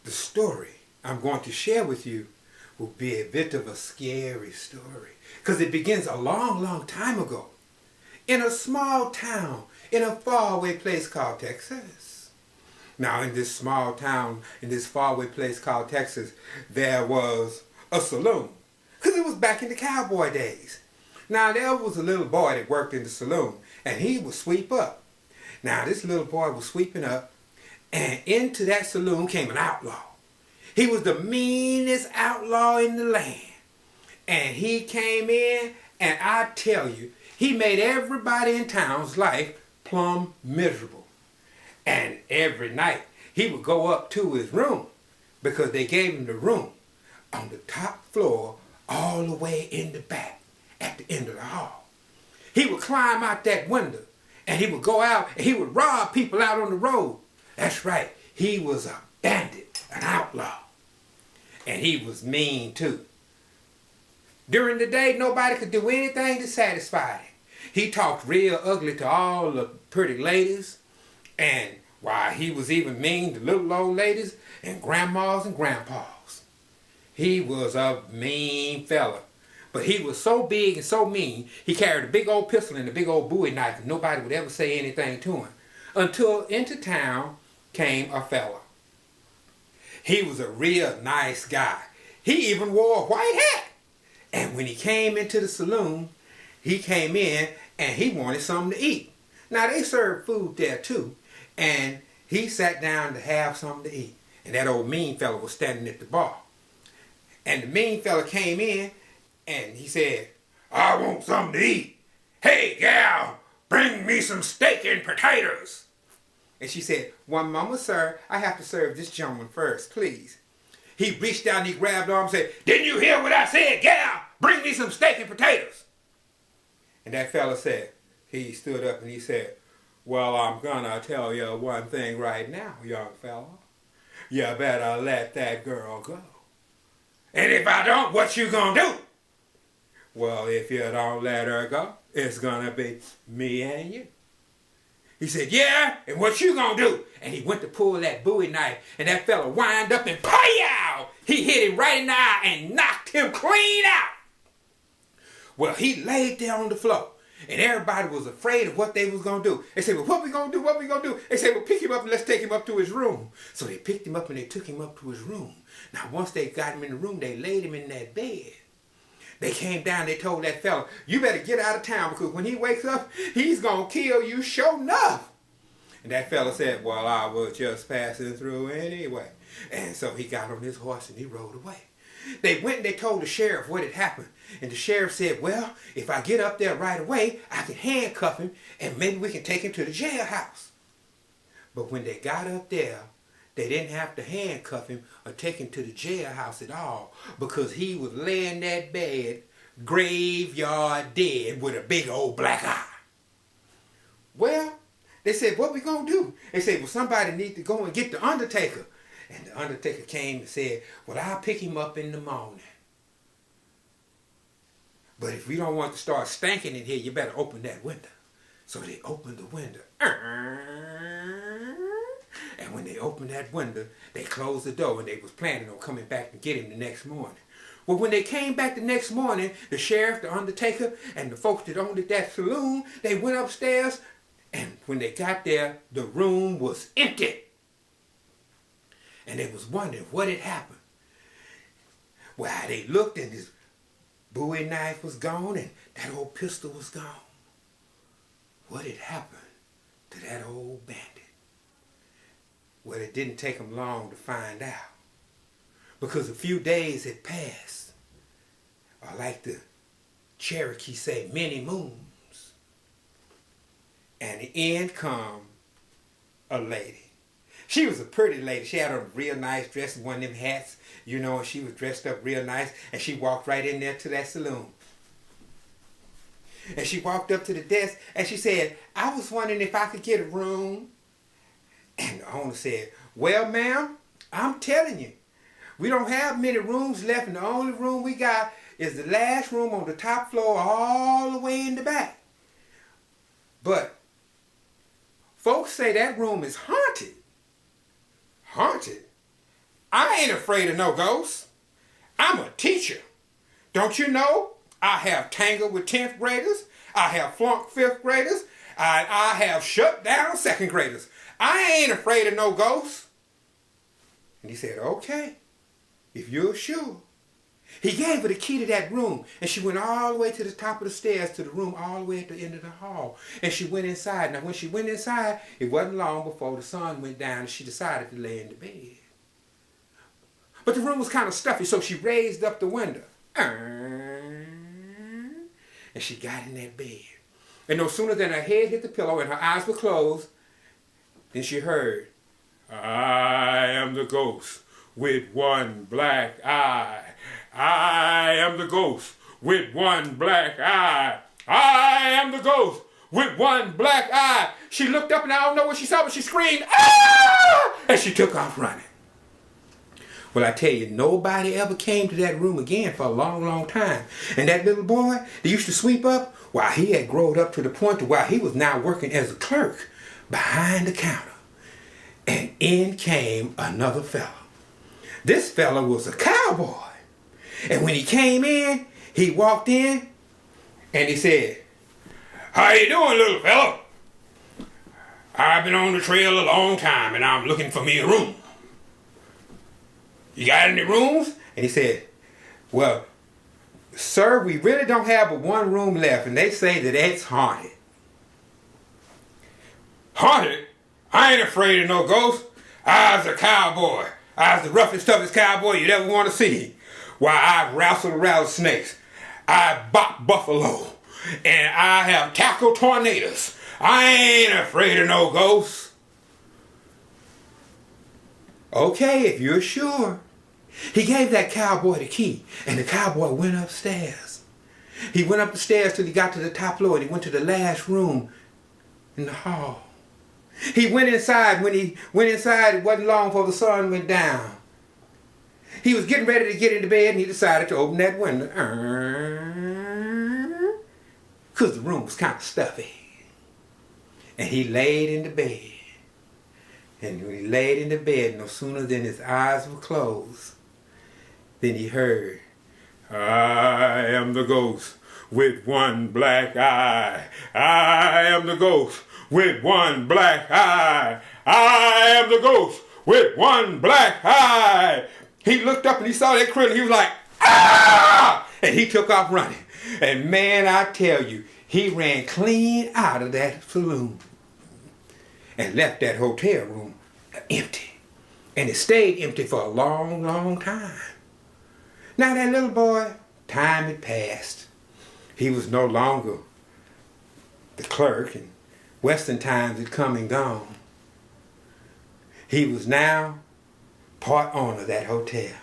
The story I'm going to share with you will be a bit of a scary story because it begins a long, long time ago in a small town in a faraway place called Texas. Now, in this small town, in this faraway place called Texas, there was a saloon because it was back in the cowboy days. Now, there was a little boy that worked in the saloon, and he would sweep up. Now, this little boy was sweeping up, and into that saloon came an outlaw. He was the meanest outlaw in the land. And he came in, and I tell you, he made everybody in town's life plumb miserable. And every night, he would go up to his room because they gave him the room on the top floor all the way in the back at the end of the hall. He would climb out that window, and he would go out, and he would rob people out on the road. That's right, he was a bandit, an outlaw. And he was mean too. During the day, nobody could do anything to satisfy him. He talked real ugly to all the pretty ladies, and why, he was even mean to little old ladies and grandmas and grandpas. He was a mean fella. But he was so big and so mean, he carried a big old pistol and a big old Bowie knife, and nobody would ever say anything to him. Until into town came a fella. He was a real nice guy. He even wore a white hat. And when he came into the saloon, he came in and he wanted something to eat. Now, they served food there too, and he sat down to have something to eat. And that old mean fella was standing at the bar. And the mean fella came in and he said, "I want something to eat. Hey, gal, bring me some steak and potatoes." And she said, "One moment, sir. I have to serve this gentleman first, please." He reached out and he grabbed her arm and said, "Didn't you hear what I said, gal? Bring me some steak and potatoes." And that fella said, he stood up and he said, "Well, I'm gonna tell you one thing right now, young fella. You better let that girl go. And if I don't, what you gonna do?" "Well, if you don't let her go, it's gonna be me and you." He said, "Yeah, and what you gonna do?" And he went to pull that Bowie knife, and that fella wind up and pow! He hit him right in the eye and knocked him clean out. Well, he laid there on the floor, and everybody was afraid of what they was gonna do. They said, "Well, what we gonna do? What we gonna do?" They said, "Well, pick him up and let's take him up to his room." So they picked him up and they took him up to his room. Now, once they got him in the room, they laid him in that bed. They came down, they told that fella, "You better get out of town because when he wakes up, he's going to kill you sure enough." And that fella said, "Well, I was just passing through anyway." And so he got on his horse and he rode away. They went and they told the sheriff what had happened. And the sheriff said, "Well, if I get up there right away, I can handcuff him and maybe we can take him to the jailhouse." But when they got up there, they didn't have to handcuff him or take him to the jailhouse at all because he was laying in that bed, graveyard dead with a big old black eye. Well, they said, "What we gonna do?" They said, "Well, somebody need to go and get the undertaker." And the undertaker came and said, "Well, I'll pick him up in the morning. But if we don't want to start stinking in here, you better open that window." So they opened the window. And when they opened that window, they closed the door and they was planning on coming back to get him the next morning. Well, when they came back the next morning, the sheriff, the undertaker, and the folks that owned that saloon, they went upstairs, and when they got there, the room was empty. And they was wondering what had happened. Well, they looked and his Bowie knife was gone and that old pistol was gone. What had happened to that old bandit? Well, it didn't take them long to find out. Because a few days had passed. Or like the Cherokee say, many moons. And in come a lady. She was a pretty lady. She had a real nice dress and one of them hats, you know, and she was dressed up real nice. And she walked right in there to that saloon. And she walked up to the desk and she said, "I was wondering if I could get a room." And the owner said, "Well, ma'am, I'm telling you, we don't have many rooms left, and the only room we got is the last room on the top floor all the way in the back. But folks say that room is haunted." "Haunted? I ain't afraid of no ghosts. I'm a teacher. Don't you know? I have tangled with 10th graders. I have flunked 5th graders. I have shut down 2nd graders. I ain't afraid of no ghosts. And he said, okay, if you're sure. He gave her the key to that room, and she went all the way to the top of the stairs to the room all the way at the end of the hall. And she went inside. Now, when she went inside, it wasn't long before the sun went down and she decided to lay in the bed. But the room was kind of stuffy, so she raised up the window. And she got in that bed. And no sooner than her head hit the pillow and her eyes were closed, then she heard, I am the ghost with one black eye. I am the ghost with one black eye. I am the ghost with one black eye. She looked up and I don't know what she saw, but she screamed, ah! And she took off running. Well, I tell you, nobody ever came to that room again for a long, long time. And that little boy that used to sweep up, well, he had grown up to the point to where he was now working as a clerk behind the counter. And in came another fella. This fella was a cowboy. And when he came in, he walked in and he said, how you doing, little fella? I've been on the trail a long time and I'm looking for me a room. You got any rooms? And he said, well, sir, we really don't have but one room left, and they say that it's haunted. Haunted? I ain't afraid of no ghosts. I was a cowboy. I was the roughest, toughest cowboy you'd ever want to see. Why, I wrestled rattlesnakes. I bopped buffalo. And I have tackled tornadoes. I ain't afraid of no ghosts. Okay, if you're sure. He gave that cowboy the key, and the cowboy went upstairs. He went up the stairs till he got to the top floor, and he went to the last room in the hall. He went inside. When he went inside, it wasn't long before the sun went down. He was getting ready to get into bed, and he decided to open that window. Because the room was kind of stuffy. And he laid in the bed. And when he laid in the bed, no sooner than his eyes were closed, then he heard, I am the ghost with one black eye. I am the ghost with one black eye. I am the ghost with one black eye. He looked up and he saw that critter. He was like, ah! And he took off running. And man, I tell you, he ran clean out of that saloon and left that hotel room empty. And it stayed empty for a long, long time. Now that little boy, time had passed. He was no longer the clerk, and Western times had come and gone. He was now part owner of that hotel.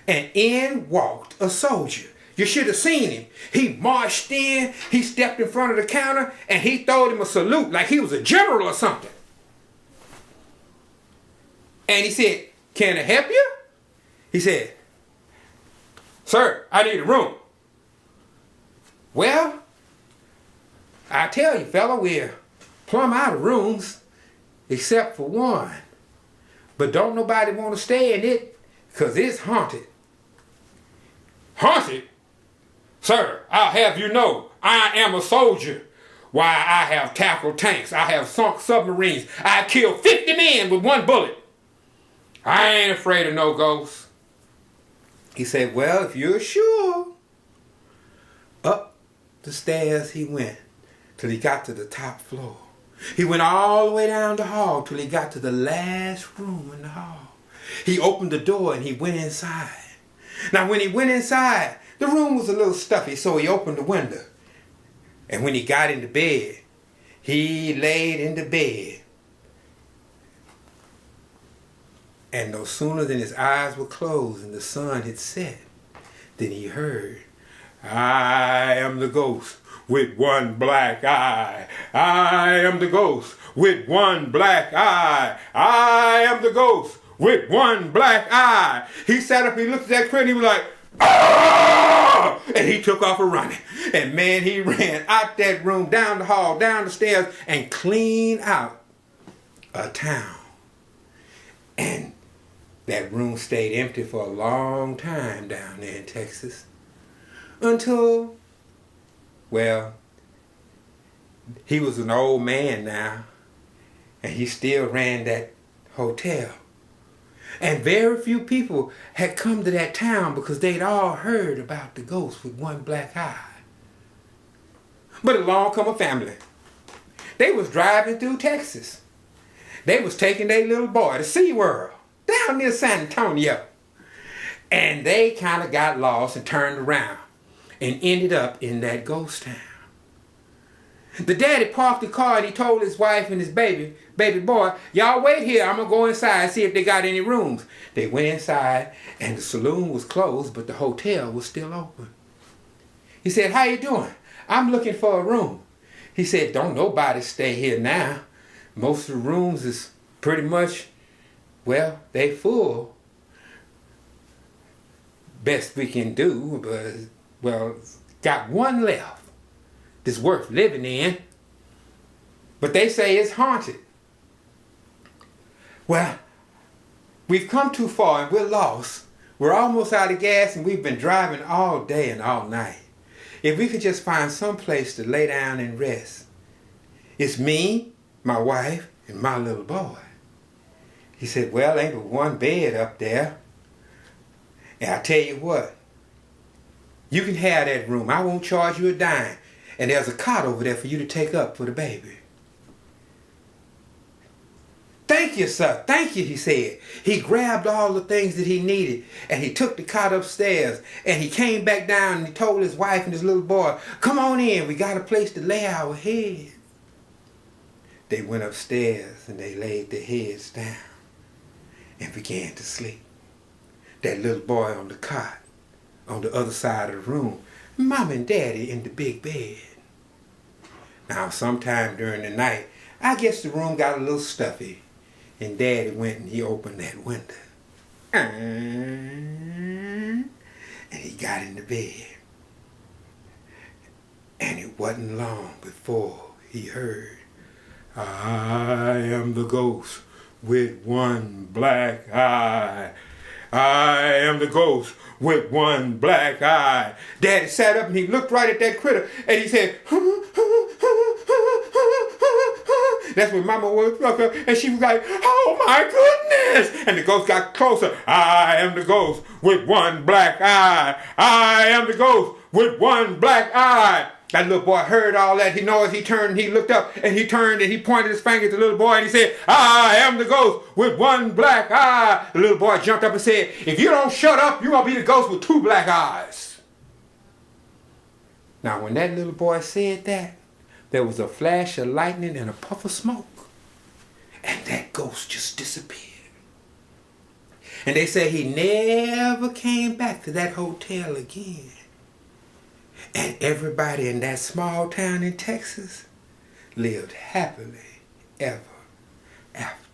And in walked a soldier. You should have seen him. He marched in, he stepped in front of the counter, and he throwed him a salute like he was a general or something. And he said, can I help you? He said, sir, I need a room. Well, I tell you, fella, we're plumb out of rooms, except for one. But don't nobody want to stay in it, because it's haunted. Haunted? Sir, I'll have you know, I am a soldier. Why, I have tackled tanks. I have sunk submarines. I killed 50 men with one bullet. I ain't afraid of no ghosts. He said, well, if you're sure. Up the stairs he went till he got to the top floor. He went all the way down the hall till he got to the last room in the hall. He opened the door and he went inside. Now when he went inside, the room was a little stuffy, so he opened the window. And when he got into bed, he laid in the bed. And no sooner than his eyes were closed and the sun had set, then he heard, I am the ghost with one black eye. I am the ghost with one black eye. I am the ghost with one black eye. He sat up, he looked at that critter, and he was like, ah! And he took off a running. And man, he ran out that room, down the hall, down the stairs, and clean out a town. And That room stayed empty for a long time down there in Texas. Until, well, he was an old man now, and he still ran that hotel. And very few people had come to that town because they'd all heard about the ghost with one black eye. But along come a family. They was driving through Texas. They was taking their little boy to SeaWorld down near San Antonio. And they kind of got lost and turned around and ended up in that ghost town. The daddy parked the car and he told his wife and his baby boy, y'all wait here, I'm going to go inside and see if they got any rooms. They went inside and the saloon was closed, but the hotel was still open. He said, how you doing? I'm looking for a room. He said, don't nobody stay here now. Most of the rooms is pretty much, well, they full. Best we can do, but, well, got one left that's worth living in, but they say it's haunted. Well, we've come too far and we're lost. We're almost out of gas and we've been driving all day and all night. If we could just find some place to lay down and rest. It's me, my wife, and my little boy. He said, well, ain't but one bed up there. And I tell you what, you can have that room. I won't charge you a dime. And there's a cot over there for you to take up for the baby. Thank you, sir. Thank you, he said. He grabbed all the things that he needed and he took the cot upstairs and he came back down and he told his wife and his little boy, come on in, we got a place to lay our heads. They went upstairs and they laid their heads down and began to sleep. That little boy on the cot on the other side of the room, Mom and Daddy in the big bed. Now, sometime during the night, I guess the room got a little stuffy, and Daddy went and he opened that window. And he got in the bed. And it wasn't long before he heard, I am the ghost with one black eye. I am the ghost with one black eye. Daddy sat up and he looked right at that critter and he said, that's when Mama woke up and she was like, oh my goodness. And the ghost got closer. I am the ghost with one black eye. I am the ghost with one black eye. That little boy heard all that. He knows. He turned and he looked up and he turned and he pointed his finger at the little boy and he said, I am the ghost with one black eye. The little boy jumped up and said, if you don't shut up, you're going to be the ghost with two black eyes. Now, when that little boy said that, there was a flash of lightning and a puff of smoke. And that ghost just disappeared. And they say he never came back to that hotel again. And everybody in that small town in Texas lived happily ever after.